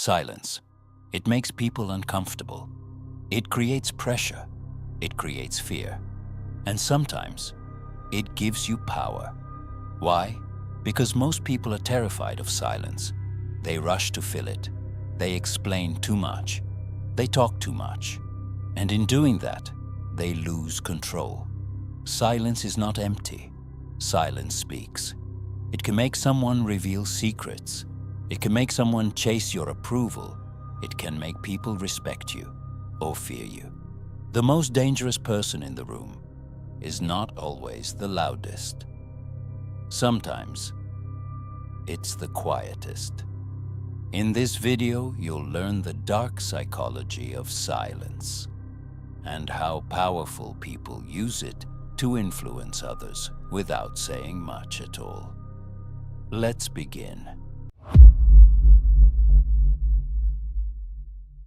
Silence. It makes people uncomfortable. It creates pressure. It creates fear. And sometimes, it gives you power. Why? Because most people are terrified of silence. They rush to fill it. They explain too much. They talk too much. And in doing that, they lose control. Silence is not empty. Silence speaks. It can make someone reveal secrets. It can make someone chase your approval. It can make people respect you or fear you. The most dangerous person in the room is not always the loudest. Sometimes, it's the quietest. In this video, you'll learn the dark psychology of silence and how powerful people use it to influence others without saying much at all. Let's begin.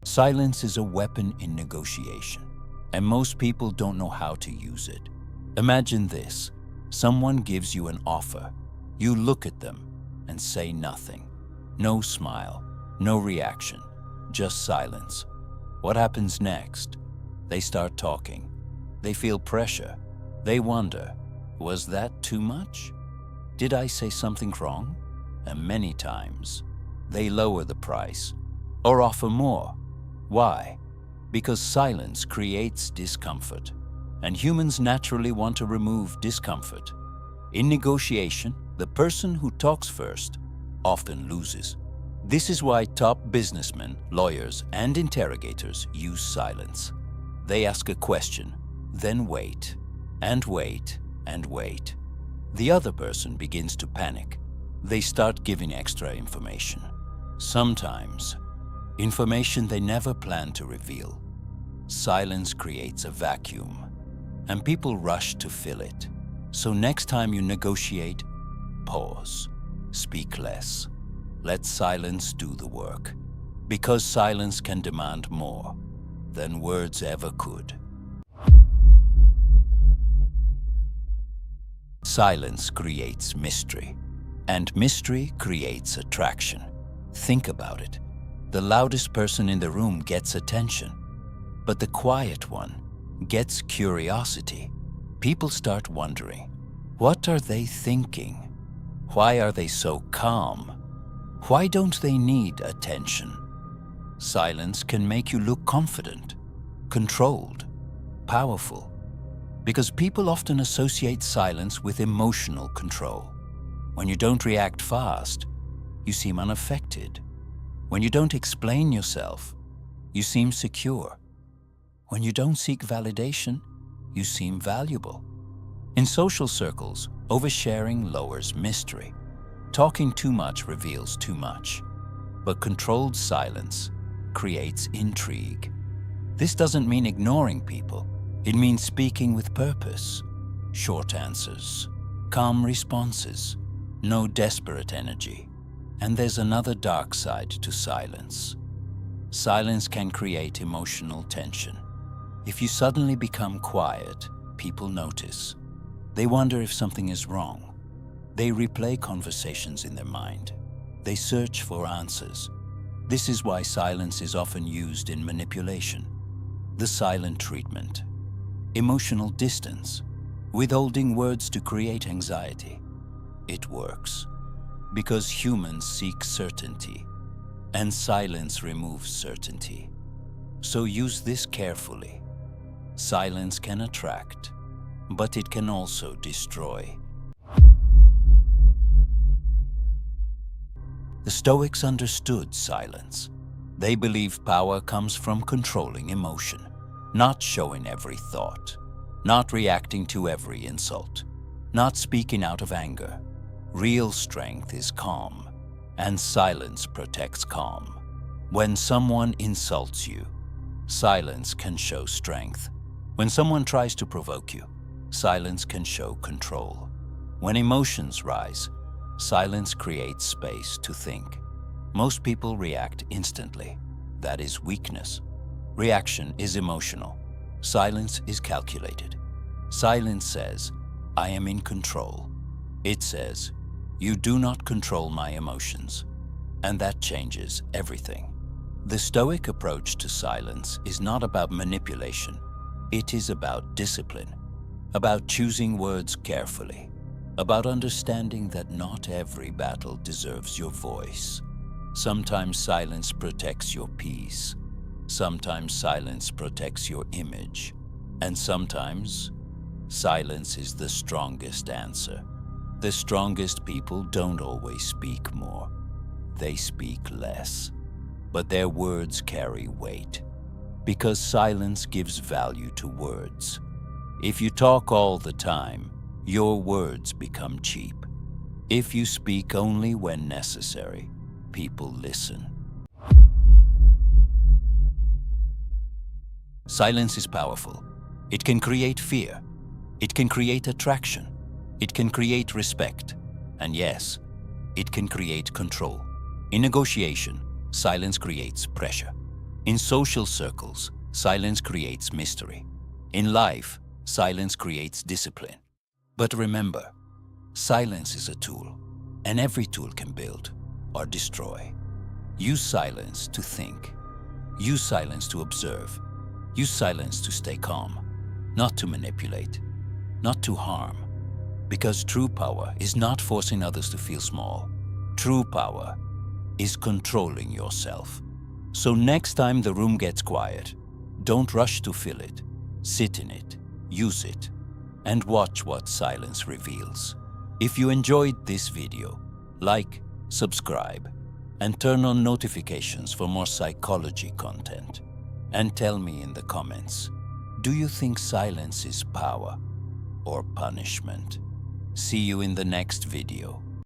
Silence is a weapon in negotiation, and most people don't know how to use it. Imagine this. Someone gives you an offer. You look at them and say nothing. No smile, no reaction, just silence. What happens next? They start talking. They feel pressure. They wonder, was that too much? Did I say something wrong? And many times, they lower the price or offer more. Why? Because silence creates discomfort, and humans naturally want to remove discomfort. In negotiation, the person who talks first often loses. This is why top businessmen, lawyers, and interrogators use silence. They ask a question, then wait, and wait, and wait. The other person begins to panic. They start giving extra information. Sometimes, information they never planned to reveal. Silence creates a vacuum, and people rush to fill it. So next time you negotiate, pause, speak less. Let silence do the work, because silence can demand more than words ever could. Silence creates mystery, and mystery creates attraction. Think about it. The loudest person in the room gets attention, but the quiet one gets curiosity. People start wondering, what are they thinking? Why are they so calm? Why don't they need attention? Silence can make you look confident, controlled, powerful, because people often associate silence with emotional control. When you don't react fast, you seem unaffected. When you don't explain yourself, you seem secure. When you don't seek validation, you seem valuable. In social circles, oversharing lowers mystery. Talking too much reveals too much, but controlled silence creates intrigue. This doesn't mean ignoring people. It means speaking with purpose. Short answers, calm responses, no desperate energy. And there's another dark side to silence. Silence can create emotional tension. If you suddenly become quiet, people notice. They wonder if something is wrong. They replay conversations in their mind. They search for answers. This is why silence is often used in manipulation. The silent treatment. Emotional distance. Withholding words to create anxiety. It works. Because humans seek certainty, and silence removes certainty. So use this carefully. Silence can attract, but it can also destroy. The Stoics understood silence. They believed power comes from controlling emotion, not showing every thought, not reacting to every insult, not speaking out of anger. Real strength is calm, and silence protects calm. When someone insults you, silence can show strength. When someone tries to provoke you, silence can show control. When emotions rise, silence creates space to think. Most people react instantly. That is weakness. Reaction is emotional. Silence is calculated. Silence says, I am in control. It says, you do not control my emotions. And that changes everything. The Stoic approach to silence is not about manipulation. It is about discipline, about choosing words carefully, about understanding that not every battle deserves your voice. Sometimes silence protects your peace. Sometimes silence protects your image. And sometimes silence is the strongest answer. The strongest people don't always speak more. They speak less. But their words carry weight, because silence gives value to words. If you talk all the time, your words become cheap. If you speak only when necessary, people listen. Silence is powerful. It can create fear. It can create attraction. It can create respect. And yes, it can create control. In negotiation, silence creates pressure. In social circles, silence creates mystery. In life, silence creates discipline. But remember, silence is a tool, and every tool can build or destroy. Use silence to think. Use silence to observe. Use silence to stay calm, not to manipulate, not to harm. Because true power is not forcing others to feel small. True power is controlling yourself. So next time the room gets quiet, don't rush to fill it. Sit in it, use it, and watch what silence reveals. If you enjoyed this video, like, subscribe, and turn on notifications for more psychology content. And tell me in the comments, do you think silence is power or punishment? See you in the next video.